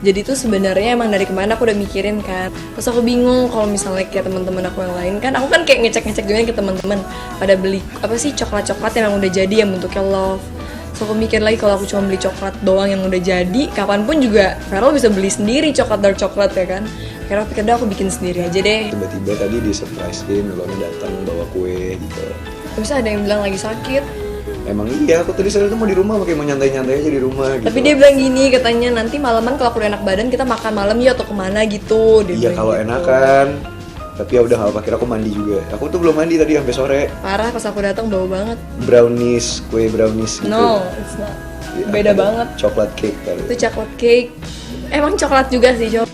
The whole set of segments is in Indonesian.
Jadi tuh sebenarnya emang dari kemarin aku udah mikirin kan. Terus aku bingung kalau misalnya kayak teman-teman aku yang lain kan, aku kan kayak ngecek-ngecek juga nih ke teman-teman pada beli apa sih coklat-coklat yang udah jadi yang bentuknya love. So aku mikir lagi kalau aku cuma beli coklat doang yang udah jadi, kapanpun juga Feral bisa beli sendiri coklat dark coklat ya kan. Akhirnya pikir aku bikin sendiri aja deh. Tiba-tiba tadi di surprisein Wilona datang bawa kue gitu. Terus ada yang bilang lagi sakit. Emang iya, aku tadi sore tuh mau di rumah, mau nyantai-nyantai aja di rumah gitu. Tapi dia bilang gini, katanya nanti malaman kalau aku udah enak badan kita makan malam ya atau kemana gitu. Iya kalau gitu. enakan. Tapi ya udah, apa kira aku mandi juga. Aku tuh belum mandi tadi sampai sore. Parah, pas aku datang bau banget. Brownies, kue brownies gitu. No, it's not. Ya, Beda banget. Coklat cake kali. Itu coklat cake. Emang coklat juga sih, Cok.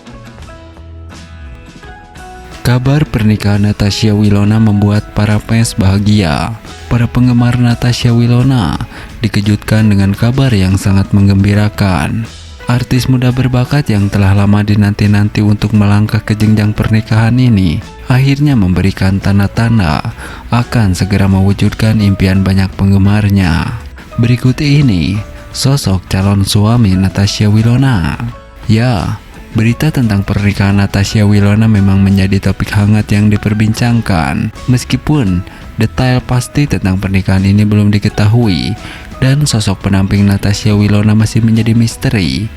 Kabar pernikahan Natasha Wilona membuat para fans bahagia. Para penggemar Natasha Wilona dikejutkan dengan kabar yang sangat menggembirakan. Artis muda berbakat yang telah lama dinanti-nanti untuk melangkah ke jenjang pernikahan ini akhirnya memberikan tanda-tanda akan segera mewujudkan impian banyak penggemarnya. Berikut ini sosok calon suami Natasha Wilona. Ya, berita tentang pernikahan Natasha Wilona memang menjadi topik hangat yang diperbincangkan. Meskipun detail pasti tentang pernikahan ini belum diketahui dan sosok pendamping Natasha Wilona masih menjadi misteri,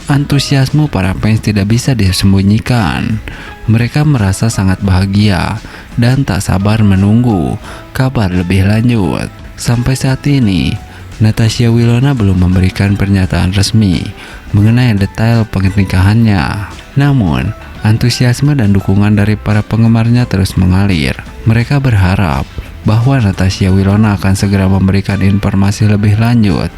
antusiasme para fans tidak bisa disembunyikan. Mereka merasa sangat bahagia dan tak sabar menunggu kabar lebih lanjut. Sampai saat ini, Natasha Wilona belum memberikan pernyataan resmi mengenai detail pernikahannya. Namun, antusiasme dan dukungan dari para penggemarnya terus mengalir. Mereka berharap bahwa Natasha Wilona akan segera memberikan informasi lebih lanjut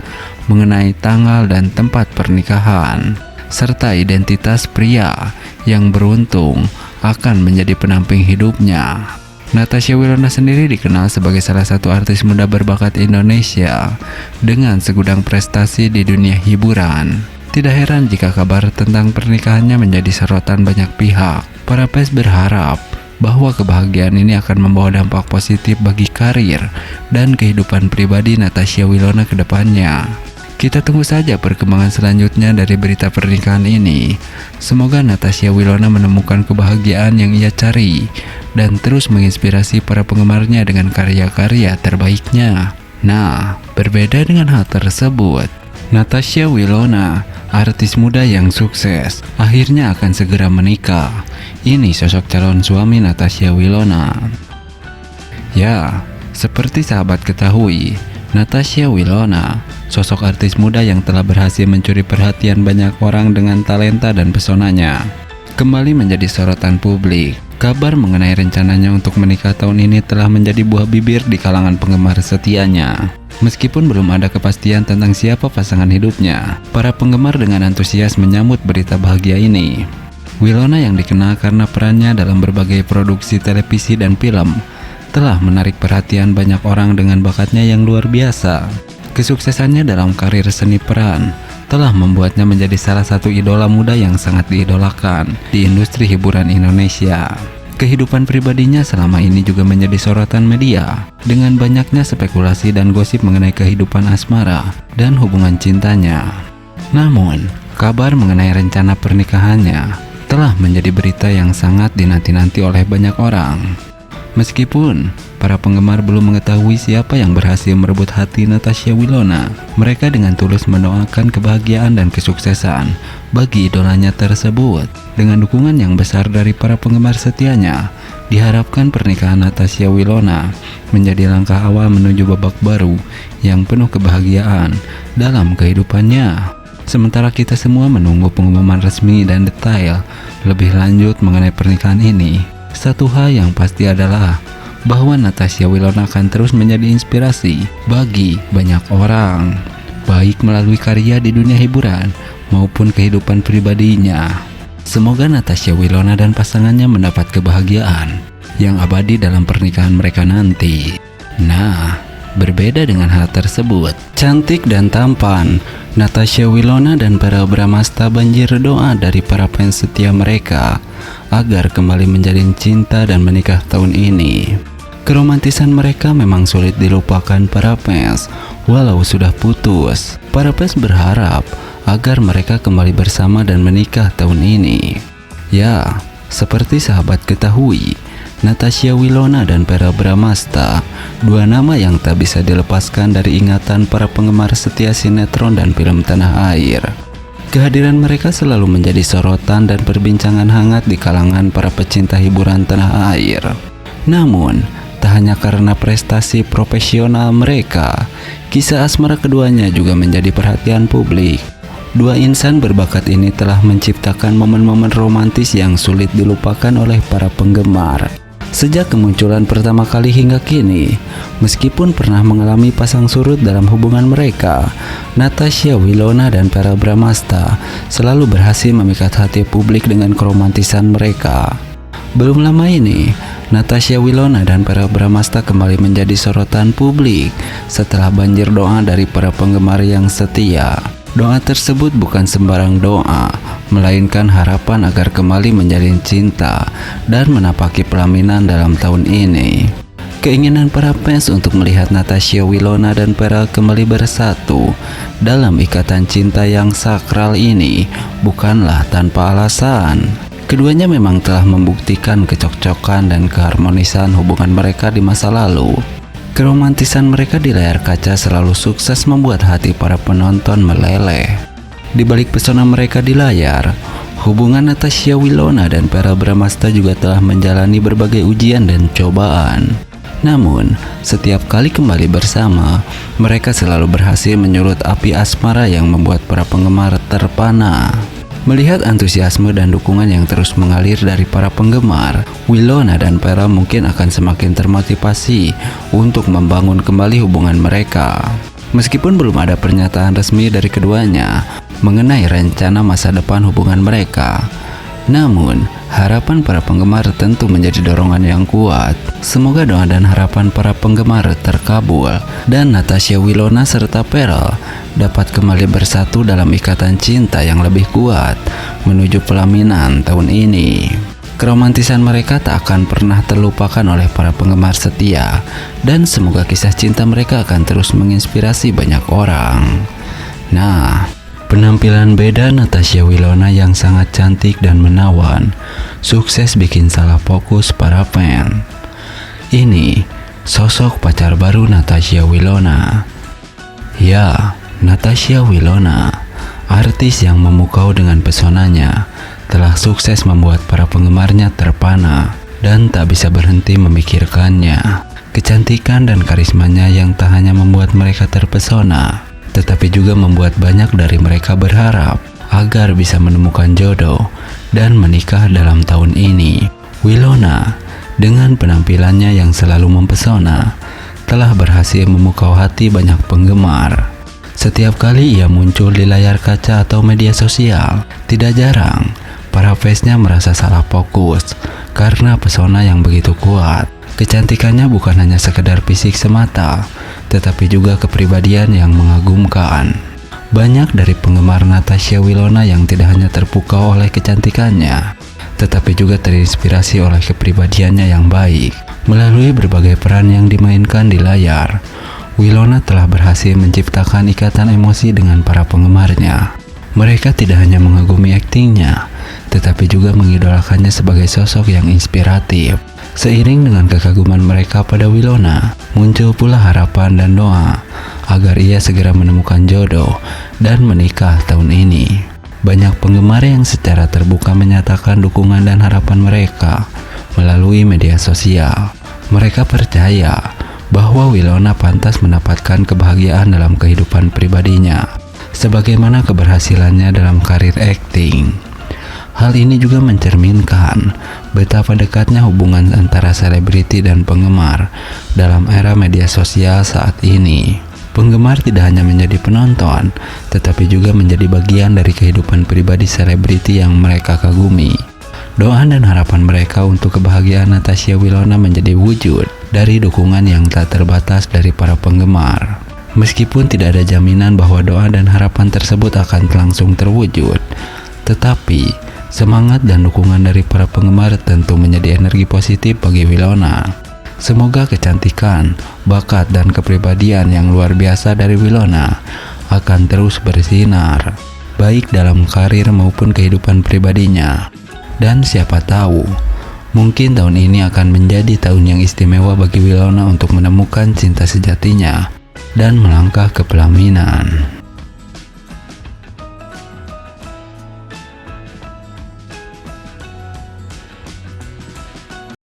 mengenai tanggal dan tempat pernikahan, serta identitas pria yang beruntung akan menjadi pendamping hidupnya. Natasha Wilona sendiri dikenal sebagai salah satu artis muda berbakat Indonesia dengan segudang prestasi di dunia hiburan. Tidak heran jika kabar tentang pernikahannya menjadi sorotan banyak pihak. Para fans berharap bahwa kebahagiaan ini akan membawa dampak positif bagi karir dan kehidupan pribadi Natasha Wilona ke depannya. Kita tunggu saja perkembangan selanjutnya dari berita pernikahan ini. Semoga Natasha Wilona menemukan kebahagiaan yang ia cari dan terus menginspirasi para penggemarnya dengan karya-karya terbaiknya. Nah, berbeda dengan hal tersebut, Natasha Wilona, artis muda yang sukses, akhirnya akan segera menikah. Ini sosok calon suami Natasha Wilona. Ya, seperti sahabat ketahui, Natasha Wilona, sosok artis muda yang telah berhasil mencuri perhatian banyak orang dengan talenta dan pesonanya, kembali menjadi sorotan publik. Kabar mengenai rencananya untuk menikah tahun ini telah menjadi buah bibir di kalangan penggemar setianya. Meskipun belum ada kepastian tentang siapa pasangan hidupnya, para penggemar dengan antusias menyambut berita bahagia ini. Wilona yang dikenal karena perannya dalam berbagai produksi televisi dan film telah menarik perhatian banyak orang dengan bakatnya yang luar biasa. Kesuksesannya dalam karir seni peran telah membuatnya menjadi salah satu idola muda yang sangat diidolakan di industri hiburan Indonesia. Kehidupan pribadinya selama ini juga menjadi sorotan media dengan banyaknya spekulasi dan gosip mengenai kehidupan asmara dan hubungan cintanya. Namun, kabar mengenai rencana pernikahannya telah menjadi berita yang sangat dinanti-nanti oleh banyak orang. Meskipun para penggemar belum mengetahui siapa yang berhasil merebut hati Natasha Wilona, mereka dengan tulus mendoakan kebahagiaan dan kesuksesan bagi idolanya tersebut. Dengan dukungan yang besar dari para penggemar setianya, diharapkan pernikahan Natasha Wilona menjadi langkah awal menuju babak baru yang penuh kebahagiaan dalam kehidupannya. Sementara kita semua menunggu pengumuman resmi dan detail lebih lanjut mengenai pernikahan ini, satu hal yang pasti adalah bahwa Natasha Wilona akan terus menjadi inspirasi bagi banyak orang, baik melalui karya di dunia hiburan maupun kehidupan pribadinya. Semoga Natasha Wilona dan pasangannya mendapat kebahagiaan yang abadi dalam pernikahan mereka nanti. Nah, berbeda dengan hal tersebut, cantik dan tampan, Natasha Wilona dan Verrell Bramasta banjir doa dari para fans setia mereka agar kembali menjalin cinta dan menikah tahun ini. Keromantisan mereka memang sulit dilupakan para fans, Walau sudah putus, para fans berharap agar mereka kembali bersama dan menikah tahun ini. Ya, seperti sahabat ketahui, Natasha Wilona dan Verrell Bramasta, dua nama yang tak bisa dilepaskan dari ingatan para penggemar setia sinetron dan film tanah air. Kehadiran mereka selalu menjadi sorotan dan perbincangan hangat di kalangan para pecinta hiburan tanah air. Namun, tak hanya karena prestasi profesional mereka, kisah asmara keduanya juga menjadi perhatian publik. Dua insan berbakat ini telah menciptakan momen-momen romantis yang sulit dilupakan oleh para penggemar. Sejak kemunculan pertama kali hingga kini, meskipun pernah mengalami pasang surut dalam hubungan mereka, Natasha Wilona dan Verrell Bramasta selalu berhasil memikat hati publik dengan keromantisan mereka. Belum lama ini, Natasha Wilona dan Verrell Bramasta kembali menjadi sorotan publik setelah banjir doa dari para penggemar yang setia. Doa tersebut bukan sembarang doa, melainkan harapan agar kembali menjalin cinta dan menapaki pelaminan dalam tahun ini. Keinginan para fans untuk melihat Natasha Wilona dan Verrell kembali bersatu dalam ikatan cinta yang sakral ini bukanlah tanpa alasan. Keduanya memang telah membuktikan kecocokkan dan keharmonisan hubungan mereka di masa lalu. Keromantisan mereka di layar kaca selalu sukses membuat hati para penonton meleleh. Di balik pesona mereka di layar, hubungan Natasha Wilona dan Verrell Bramasta juga telah menjalani berbagai ujian dan cobaan. Namun, setiap kali kembali bersama, mereka selalu berhasil menyulut api asmara yang membuat para penggemar terpana. Melihat antusiasme dan dukungan yang terus mengalir dari para penggemar, Wilona dan Verrell mungkin akan semakin termotivasi untuk membangun kembali hubungan mereka. Meskipun belum ada pernyataan resmi dari keduanya mengenai rencana masa depan hubungan mereka, namun harapan para penggemar tentu menjadi dorongan yang kuat. Semoga doa dan harapan para penggemar terkabul dan Natasha Wilona serta Verrell dapat kembali bersatu dalam ikatan cinta yang lebih kuat menuju pelaminan tahun ini. Keromantisan mereka tak akan pernah terlupakan oleh para penggemar setia, dan semoga kisah cinta mereka akan terus menginspirasi banyak orang. Nah, penampilan beda Natasha Wilona yang sangat cantik dan menawan sukses bikin salah fokus para fan. Ini sosok pacar baru Natasha Wilona. Ya, Natasha Wilona, artis yang memukau dengan pesonanya, telah sukses membuat para penggemarnya terpana dan tak bisa berhenti memikirkannya. Kecantikan dan karismanya yang tak hanya membuat mereka terpesona, tetapi juga membuat banyak dari mereka berharap agar bisa menemukan jodoh dan menikah dalam tahun ini. Wilona, dengan penampilannya yang selalu mempesona, telah berhasil memukau hati banyak penggemar. Setiap kali ia muncul di layar kaca atau media sosial, tidak jarang para fansnya merasa salah fokus karena pesona yang begitu kuat. Kecantikannya bukan hanya sekedar fisik semata, tetapi juga kepribadian yang mengagumkan. Banyak dari penggemar Natasha Wilona yang tidak hanya terpukau oleh kecantikannya, tetapi juga terinspirasi oleh kepribadiannya yang baik. Melalui berbagai peran yang dimainkan di layar, Wilona telah berhasil menciptakan ikatan emosi dengan para penggemarnya. Mereka tidak hanya mengagumi aktingnya, tetapi juga mengidolakannya sebagai sosok yang inspiratif. Seiring dengan kekaguman mereka pada Wilona, muncul pula harapan dan doa agar ia segera menemukan jodoh dan menikah tahun ini. Banyak penggemar yang secara terbuka menyatakan dukungan dan harapan mereka melalui media sosial. Mereka percaya bahwa Wilona pantas mendapatkan kebahagiaan dalam kehidupan pribadinya, sebagaimana keberhasilannya dalam karir akting. Hal ini juga mencerminkan betapa dekatnya hubungan antara selebriti dan penggemar dalam era media sosial saat ini. Penggemar tidak hanya menjadi penonton, tetapi juga menjadi bagian dari kehidupan pribadi selebriti yang mereka kagumi. Doa dan harapan mereka untuk kebahagiaan Natasha Wilona menjadi wujud dari dukungan yang tak terbatas dari para penggemar. Meskipun tidak ada jaminan bahwa doa dan harapan tersebut akan langsung terwujud, tetapi semangat dan dukungan dari para penggemar tentu menjadi energi positif bagi Wilona. Semoga kecantikan, bakat, dan kepribadian yang luar biasa dari Wilona akan terus bersinar, baik dalam karir maupun kehidupan pribadinya. Dan siapa tahu, mungkin tahun ini akan menjadi tahun yang istimewa bagi Wilona untuk menemukan cinta sejatinya dan melangkah ke pelaminan.